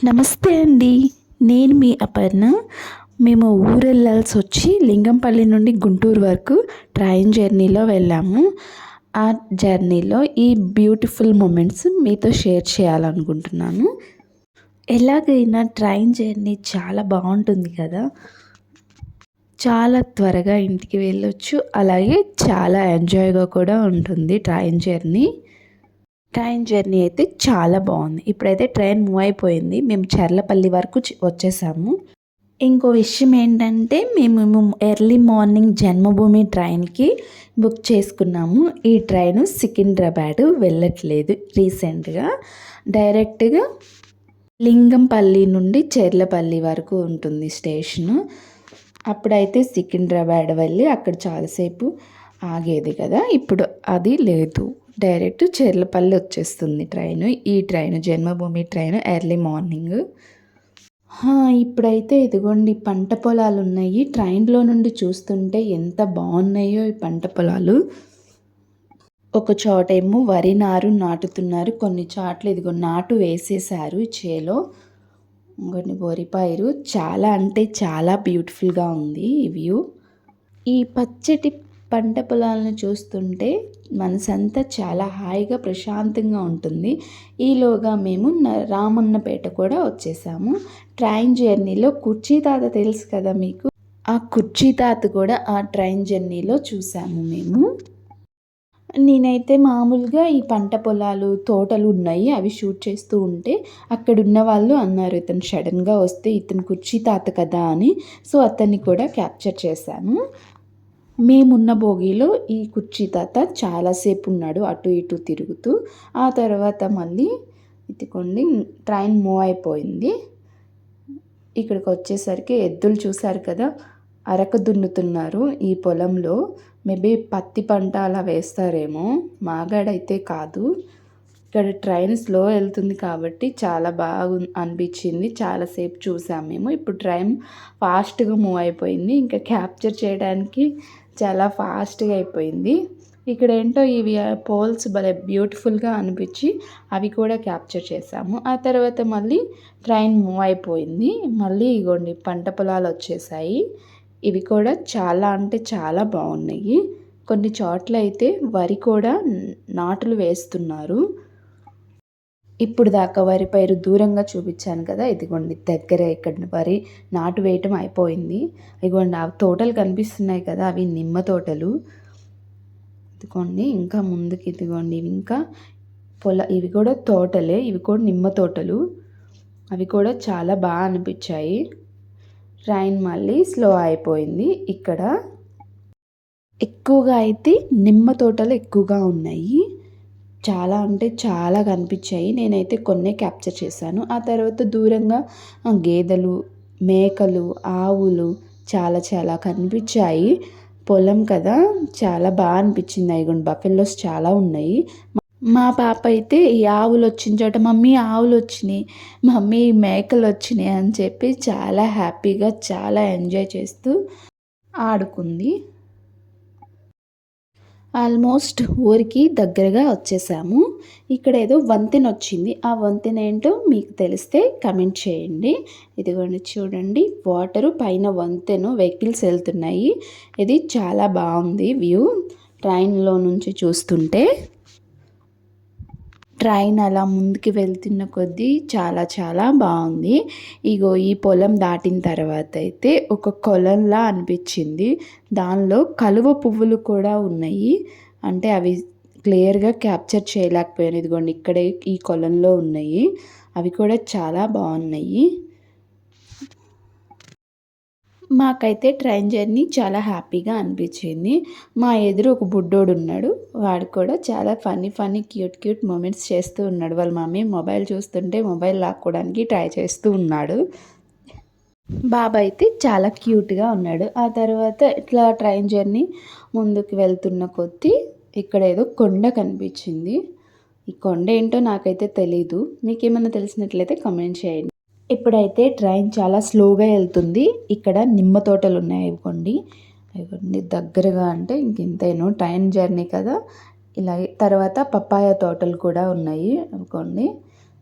నమస్తే అండి. నేను మీ అపర్ణ. మేము ఊరెళ్ళాల్సి వచ్చి లింగంపల్లి నుండి గుంటూరు వరకు ట్రైన్ జర్నీలో వెళ్ళాము. ఆ జర్నీలో ఈ బ్యూటిఫుల్ మూమెంట్స్ మీతో షేర్ చేయాలనుకుంటున్నాను. ఎలాగైనా ట్రైన్ జర్నీ చాలా బాగుంటుంది కదా! చాలా త్వరగా ఇంటికి వెళ్ళొచ్చు. అలాగే చాలా ఎంజాయ్గా కూడా ఉంటుంది ట్రైన్ జర్నీ అయితే చాలా బాగుంది. ఇప్పుడైతే ట్రైన్ మూవ్ అయిపోయింది. మేము చర్లపల్లి వరకు వచ్చేసాము. ఇంకో విషయం ఏంటంటే మేము ఎర్లీ మార్నింగ్ జన్మభూమి ట్రైన్కి బుక్ చేసుకున్నాము. ఈ ట్రైను సికింద్రాబాద్ వెళ్ళట్లేదు. రీసెంట్గా డైరెక్ట్గా లింగంపల్లి నుండి చెర్లపల్లి వరకు ఉంటుంది స్టేషను. అప్పుడైతే సికింద్రాబాద్ వెళ్ళి అక్కడ చాలాసేపు ఆగేది కదా, ఇప్పుడు అది లేదు. డైరెక్ట్ చెర్లపల్లి వచ్చేస్తుంది ట్రైను. ఈ ట్రైను జన్మభూమి ట్రైను ఎర్లీ మార్నింగ్. ఇప్పుడైతే ఇదిగోండి పంట పొలాలు ఉన్నాయి. ట్రైన్లో నుండి చూస్తుంటే ఎంత బాగున్నాయో ఈ పంట పొలాలు. ఒక చోట ఏమో వరి నారు నాటుతున్నారు, కొన్ని చోట్ల ఇదిగో నాటు వేసేసారు చేలో. ఇంకొన్ని వరి పైరు చాలా అంటే చాలా బ్యూటిఫుల్గా ఉంది ఈ వ్యూ. ఈ పచ్చటి పంట పొలాలను చూస్తుంటే మనసంతా చాలా హాయిగా ప్రశాంతంగా ఉంటుంది. ఈలోగా మేము రామన్నపేట కూడా వచ్చేసాము. ట్రైన్ జర్నీలో కుర్చీ తాత తెలుసు కదా మీకు, ఆ కుర్చీ తాత కూడా ఆ ట్రైన్ జర్నీలో చూసాము మేము. నేనైతే మామూలుగా ఈ పంట పొలాలు తోటలు ఉన్నాయి అవి షూట్ చేస్తూ ఉంటే అక్కడ ఉన్న వాళ్ళు అన్నారు ఇతను సడన్గా వస్తే ఇతను కుర్చీ తాత కదా అని. సో అతన్ని కూడా క్యాప్చర్ చేశాను. మేమున్న బోగీలో ఈ కుర్చీ తాత చాలాసేపు ఉన్నాడు అటు ఇటు తిరుగుతూ. ఆ తర్వాత మళ్ళీ ఇదిగోండి ట్రైన్ మూవ్ అయిపోయింది. ఇక్కడికి వచ్చేసరికి ఎద్దులు చూశారు కదా, అరక దున్నుతున్నారు ఈ పొలంలో. మేబీ పత్తి పంట అలా వేస్తారేమో, మాగాడైతే కాదు. ఇక్కడ ట్రైన్ స్లో వెళ్తుంది కాబట్టి చాలా బాగా అనిపించింది. చాలాసేపు చూసాము మేము. ఇప్పుడు ట్రైన్ ఫాస్ట్గా మూవ్ అయిపోయింది. ఇంకా క్యాప్చర్ చేయడానికి చాలా ఫాస్ట్గా అయిపోయింది. ఇక్కడ ఏంటో ఇవి పోల్స్ భలే బ్యూటిఫుల్గా అనిపించి అవి కూడా క్యాప్చర్ చేసాము. ఆ తర్వాత మళ్ళీ ట్రైన్ మూవ్ అయిపోయింది. మళ్ళీ ఇగోండి పంట పొలాలు వచ్చేసాయి. ఇవి కూడా చాలా అంటే చాలా బాగున్నాయి. కొన్ని చోట్ల అయితే వరి కూడా నాటులు వేస్తున్నారు. ఇప్పుడు దాకా వరి పైరు దూరంగా చూపించాను కదా, ఇదిగోండి దగ్గర ఇక్కడ వరి నాటు వేయటం అయిపోయింది. ఇదిగోండి ఆ తోటలు కనిపిస్తున్నాయి కదా, అవి నిమ్మ తోటలు. ఇదిగోండి ఇంకా ముందుకి ఇదిగోండి ఇంకా ఇవి కూడా తోటలే, ఇవి కూడా నిమ్మ తోటలు. అవి కూడా చాలా బాగా అనిపించాయి. ట్రైన్ మళ్ళీ స్లో అయిపోయింది. ఇక్కడ ఎక్కువగా అయితే నిమ్మ తోటలు ఎక్కువగా ఉన్నాయి. చాలా అంటే చాలా కనిపించాయి. నేనైతే కొన్నే క్యాప్చర్ చేశాను. ఆ తర్వాత దూరంగా గేదెలు, మేకలు, ఆవులు చాలా చాలా కనిపించాయి. పొలం కదా, చాలా బాగా అనిపించింది. అయిగోండి బఫెల్లోస్ చాలా ఉన్నాయి. మా పాప అయితే ఈ ఆవులు వచ్చిన చోట మమ్మీ ఆవులు వచ్చినాయి, మమ్మీ మేకలు వచ్చినాయి అని చెప్పి చాలా హ్యాపీగా చాలా ఎంజాయ్ చేస్తూ ఆడుకుంది. ఆల్మోస్ట్ ఊరికి దగ్గరగా వచ్చేసాము. ఇక్కడ ఏదో వంతెన వచ్చింది. ఆ వంతెన ఏంటో మీకు తెలిస్తే కమెంట్ చేయండి. ఇదిగోండి చూడండి, వాటరు పైన వంతెన, వెహికల్స్ వెళ్తున్నాయి. ఇది చాలా బాగుంది వ్యూ ట్రైన్లో నుంచి చూస్తుంటే. ట్రైన్ అలా ముందుకు వెళ్తున్న కొద్దీ చాలా చాలా బాగుంది. ఇగో ఈ పొలం దాటిన తర్వాత అయితే ఒక కొలంలా అనిపించింది. దానిలో కలువ పువ్వులు కూడా ఉన్నాయి. అంటే అవి క్లియర్గా క్యాప్చర్ చేయలేకపోయాను. ఇదిగోండి ఇక్కడే ఈ కొలంలో ఉన్నాయి. అవి కూడా చాలా బాగున్నాయి. మాకైతే ట్రైన్ జర్నీ చాలా హ్యాపీగా అనిపించింది. మా ఎదురు ఒక బుడ్డోడు ఉన్నాడు. వాడు కూడా చాలా ఫన్నీ క్యూట్ మూమెంట్స్ చేస్తూ ఉన్నాడు. వాళ్ళ మమ్మీ మొబైల్ చూస్తుంటే మొబైల్ లాక్కోవడానికి ట్రై చేస్తూ ఉన్నాడు. బాబా అయితే చాలా క్యూట్గా ఉన్నాడు. ఆ తర్వాత ఇట్లా ట్రైన్ జర్నీ ముందుకు వెళ్తున్న కొద్దీ ఇక్కడ ఏదో కొండ కనిపించింది. ఈ కొండ ఏంటో నాకైతే తెలీదు. మీకేమైనా తెలిసినట్లయితే కమెంట్ చేయండి. ఇప్పుడైతే ట్రైన్ చాలా స్లోగా వెళ్తుంది. ఇక్కడ నిమ్మ తోటలు ఉన్నాయి ఇవ్వండి. ఇవ్వండి దగ్గరగా అంటే ఇంతేనో ట్రైన్ జర్నీ కదా. ఇలాగే తర్వాత పప్పాయ తోటలు కూడా ఉన్నాయి అనుకోండి.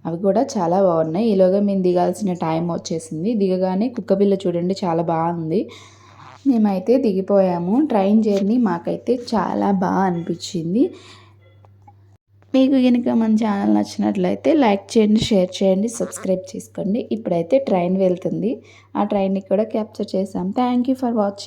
అవి కూడా చాలా బాగున్నాయి. ఈలోగా మేము దిగాల్సిన టైం వచ్చేసింది. దిగగానే కుక్కపిల్ల చూడండి చాలా బాగుంది. మేమైతే దిగిపోయాము. ట్రైన్ జర్నీ మాకైతే చాలా బాగా అనిపించింది. మీకు కనుక మన ఛానల్ నచ్చినట్లయితే లైక్ చేయండి, షేర్ చేయండి, సబ్స్క్రైబ్ చేసుకోండి. ఇప్పుడైతే ట్రైన్ వెళ్తుంది. ఆ ట్రైన్ని కూడా క్యాప్చర్ చేసాం. Thank you for watching.